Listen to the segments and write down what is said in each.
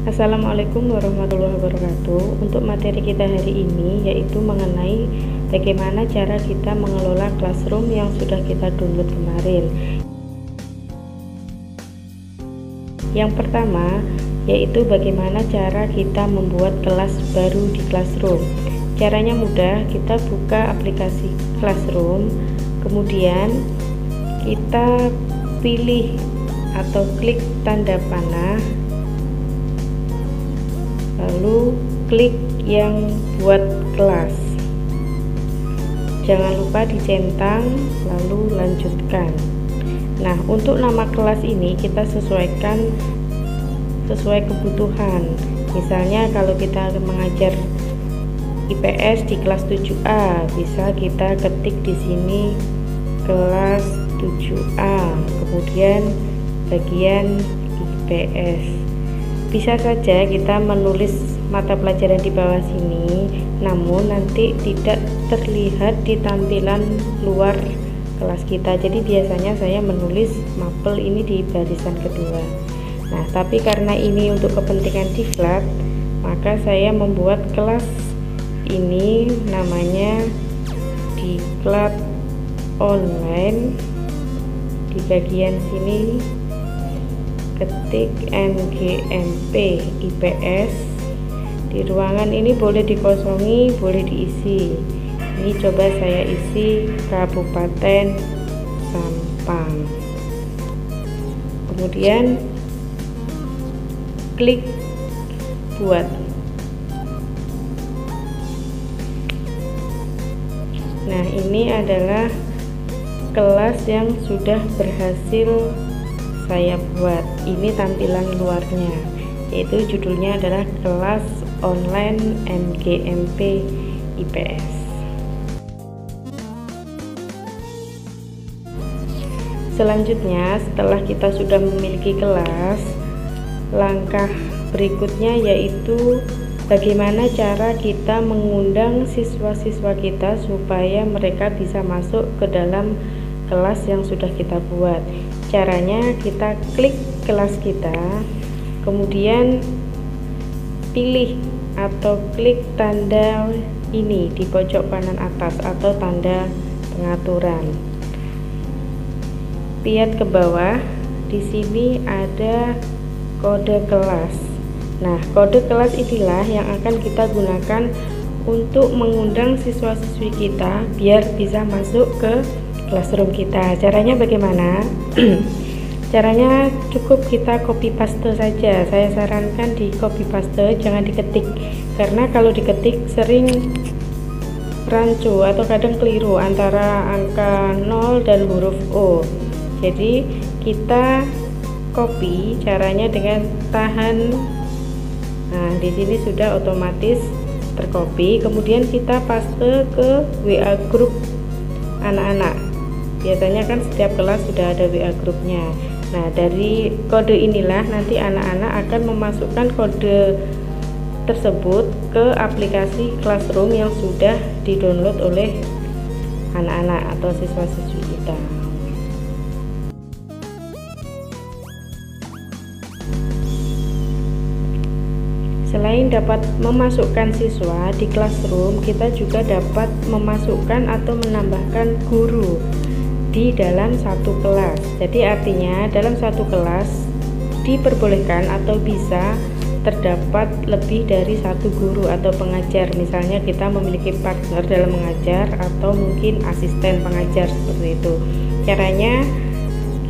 Assalamualaikum warahmatullahi wabarakatuh. Untuk materi kita hari ini yaitu mengenai bagaimana cara kita mengelola Classroom yang sudah kita download kemarin. Yang pertama yaitu bagaimana cara kita membuat kelas baru di Classroom. Caranya mudah, kita buka aplikasi Classroom, kemudian kita pilih atau klik tanda panah, lalu klik yang buat kelas, jangan lupa dicentang lalu lanjutkan. Nah, untuk nama kelas ini kita sesuaikan sesuai kebutuhan. Misalnya kalau kita mengajar IPS di kelas 7A, bisa kita ketik di sini kelas 7A, kemudian bagian IPS. Bisa saja kita menulis mata pelajaran di bawah sini, namun nanti tidak terlihat di tampilan luar kelas kita. Jadi biasanya saya menulis mapel ini di barisan kedua. Nah, tapi karena ini untuk kepentingan diklat, maka saya membuat kelas ini namanya diklat online. Di bagian sini ketik NGMP IPS. Di ruangan ini boleh dikosongi, boleh diisi. Ini coba saya isi Kabupaten Sampang. Kemudian klik buat. Nah, ini adalah kelas yang sudah berhasil saya buat. Ini tampilan luarnya, yaitu judulnya adalah kelas online NGMP IPS. Selanjutnya, setelah kita sudah memiliki kelas, langkah berikutnya yaitu bagaimana cara kita mengundang siswa-siswa kita supaya mereka bisa masuk ke dalam kelas yang sudah kita buat. Caranya kita klik kelas kita, kemudian pilih atau klik tanda ini di pojok kanan atas atau tanda pengaturan. Lihat ke bawah, di sini ada kode kelas. Nah, kode kelas inilah yang akan kita gunakan untuk mengundang siswa-siswi kita biar bisa masuk ke Classroom kita. Caranya bagaimana? Caranya cukup kita copy paste saja. Saya sarankan di copy paste, jangan diketik, karena kalau diketik sering rancu atau kadang keliru antara angka 0 dan huruf O. Jadi kita copy caranya dengan tahan. Nah, di sini sudah otomatis tercopy. Kemudian kita paste ke WA grup anak-anak. Biasanya kan setiap kelas sudah ada WA grupnya. Nah, dari kode inilah nanti anak-anak akan memasukkan kode tersebut ke aplikasi Classroom yang sudah di-download oleh anak-anak atau siswa-siswi kita. Selain dapat memasukkan siswa di Classroom, kita juga dapat memasukkan atau menambahkan guru di dalam satu kelas. Jadi artinya dalam satu kelas diperbolehkan atau bisa terdapat lebih dari satu guru atau pengajar. Misalnya kita memiliki partner dalam mengajar atau mungkin asisten pengajar, seperti itu. Caranya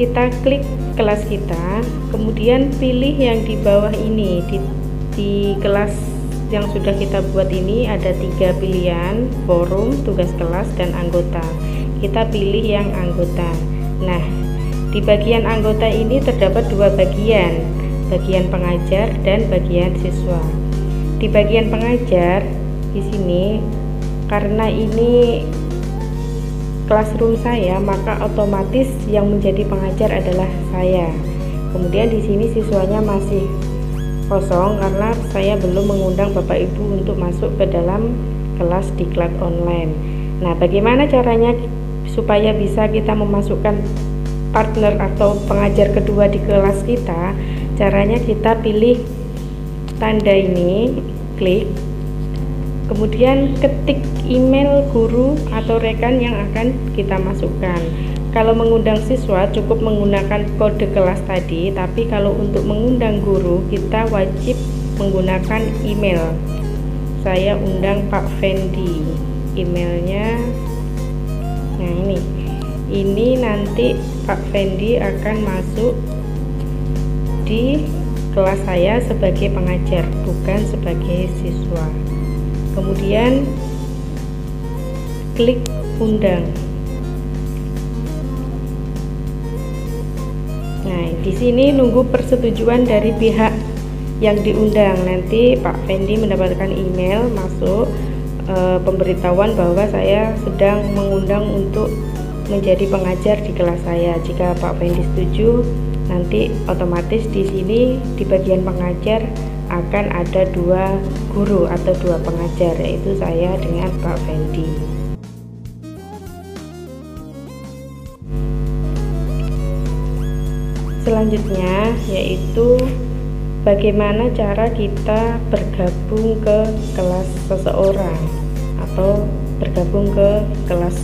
kita klik kelas kita, kemudian pilih yang di bawah ini. Di kelas yang sudah kita buat ini ada 3 pilihan: forum, tugas kelas, dan anggota. Kita pilih yang anggota. Nah, di bagian anggota ini terdapat 2 bagian, bagian pengajar dan bagian siswa. Di bagian pengajar di sini, karena ini Classroom saya, maka otomatis yang menjadi pengajar adalah saya. Kemudian di sini siswanya masih kosong karena saya belum mengundang Bapak Ibu untuk masuk ke dalam kelas diklat online. Nah, bagaimana caranya supaya bisa kita memasukkan partner atau pengajar kedua di kelas kita, caranya kita pilih tanda ini, klik, kemudian ketik email guru atau rekan yang akan kita masukkan. Kalau mengundang siswa cukup menggunakan kode kelas tadi, tapi kalau untuk mengundang guru kita wajib menggunakan email. Saya undang Pak Fendi, emailnya, nah ini nanti Pak Fendi akan masuk di kelas saya sebagai pengajar, bukan sebagai siswa. Kemudian klik undang. Nah, di sini nunggu persetujuan dari pihak yang diundang. Nanti Pak Fendi mendapatkan email masuk pemberitahuan bahwa saya sedang mengundang untuk menjadi pengajar di kelas saya. Jika Pak Fendi setuju, nanti otomatis di sini di bagian pengajar akan ada 2 guru atau 2 pengajar, yaitu saya dengan Pak Fendi. Selanjutnya yaitu bagaimana cara kita bergabung ke kelas seseorang atau bergabung ke kelas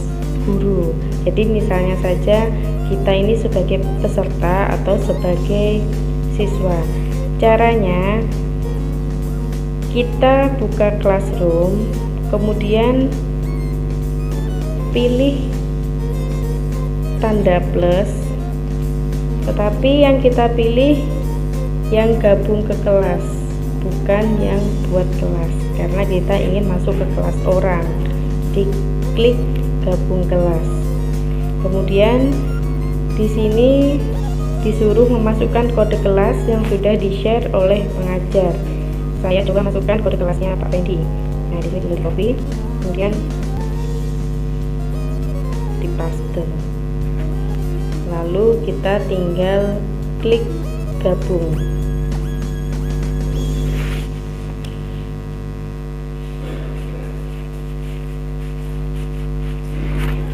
guru. Jadi misalnya saja kita ini sebagai peserta atau sebagai siswa. Caranya kita buka Classroom, kemudian pilih tanda plus, tetapi yang kita pilih yang gabung ke kelas, bukan yang buat kelas, karena kita ingin masuk ke kelas orang. Diklik gabung kelas, kemudian di sini disuruh memasukkan kode kelas yang sudah di-share oleh pengajar. Saya coba masukkan kode kelasnya Pak Fendi. Nah, di sini tinggal di copy, kemudian di paste. Lalu kita tinggal klik gabung.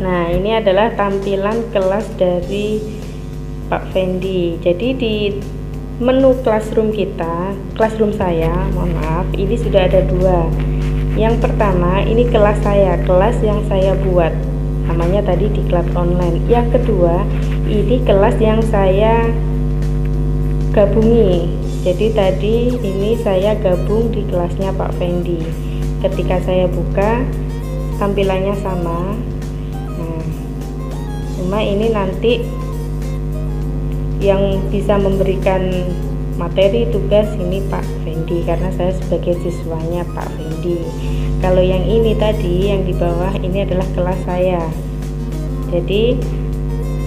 Nah, ini adalah tampilan kelas dari Pak Fendi. Jadi di menu Classroom kita, Classroom saya, mohon maaf, ini sudah ada 2. Yang pertama, ini kelas saya, kelas yang saya buat, namanya tadi Diklat Online. Yang kedua, ini kelas yang saya gabungi. Jadi tadi ini saya gabung di kelasnya Pak Fendi. Ketika saya buka, tampilannya sama. Nah, cuma ini nanti yang bisa memberikan materi tugas ini Pak Fendi, karena saya sebagai siswanya Pak Fendi. Kalau yang ini tadi yang di bawah ini adalah kelas saya. Jadi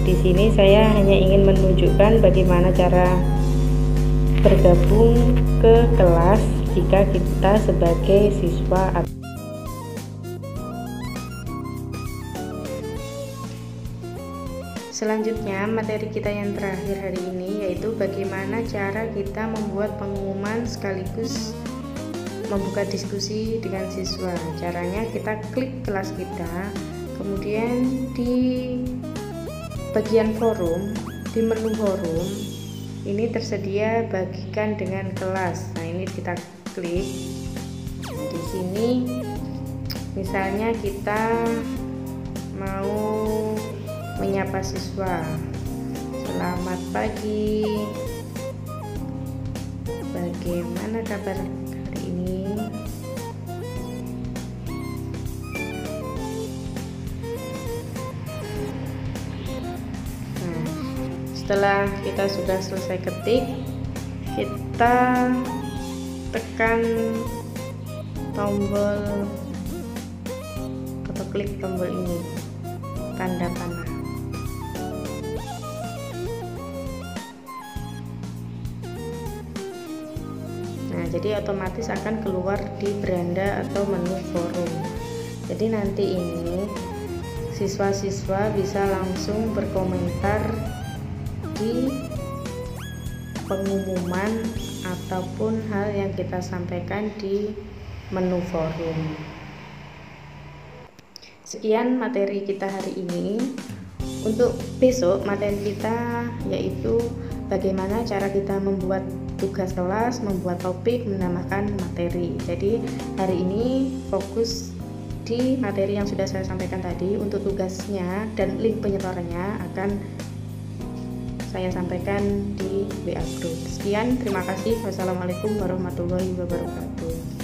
di sini saya hanya ingin menunjukkan bagaimana cara bergabung ke kelas jika kita sebagai siswa. Selanjutnya, materi kita yang terakhir hari ini yaitu bagaimana cara kita membuat pengumuman sekaligus membuka diskusi dengan siswa. Caranya kita klik kelas kita, kemudian di bagian forum, di menu forum ini tersedia bagikan dengan kelas. Nah, ini kita klik. Nah, di sini misalnya kita mau menyapa siswa. Selamat pagi, bagaimana kabar hari ini? Nah, setelah kita sudah selesai ketik, kita tekan tombol atau klik tombol ini, tanda panah. Jadi otomatis akan keluar di beranda atau menu forum. Jadi nanti ini siswa-siswa bisa langsung berkomentar di pengumuman ataupun hal yang kita sampaikan di menu forum. Sekian materi kita hari ini. Untuk besok materi kita yaitu bagaimana cara kita membuat tugas kelas, membuat topik, menambahkan materi. Jadi hari ini fokus di materi yang sudah saya sampaikan tadi. Untuk tugasnya dan link penyetorannya akan saya sampaikan di WA group. Sekian, terima kasih. Wassalamualaikum warahmatullahi wabarakatuh.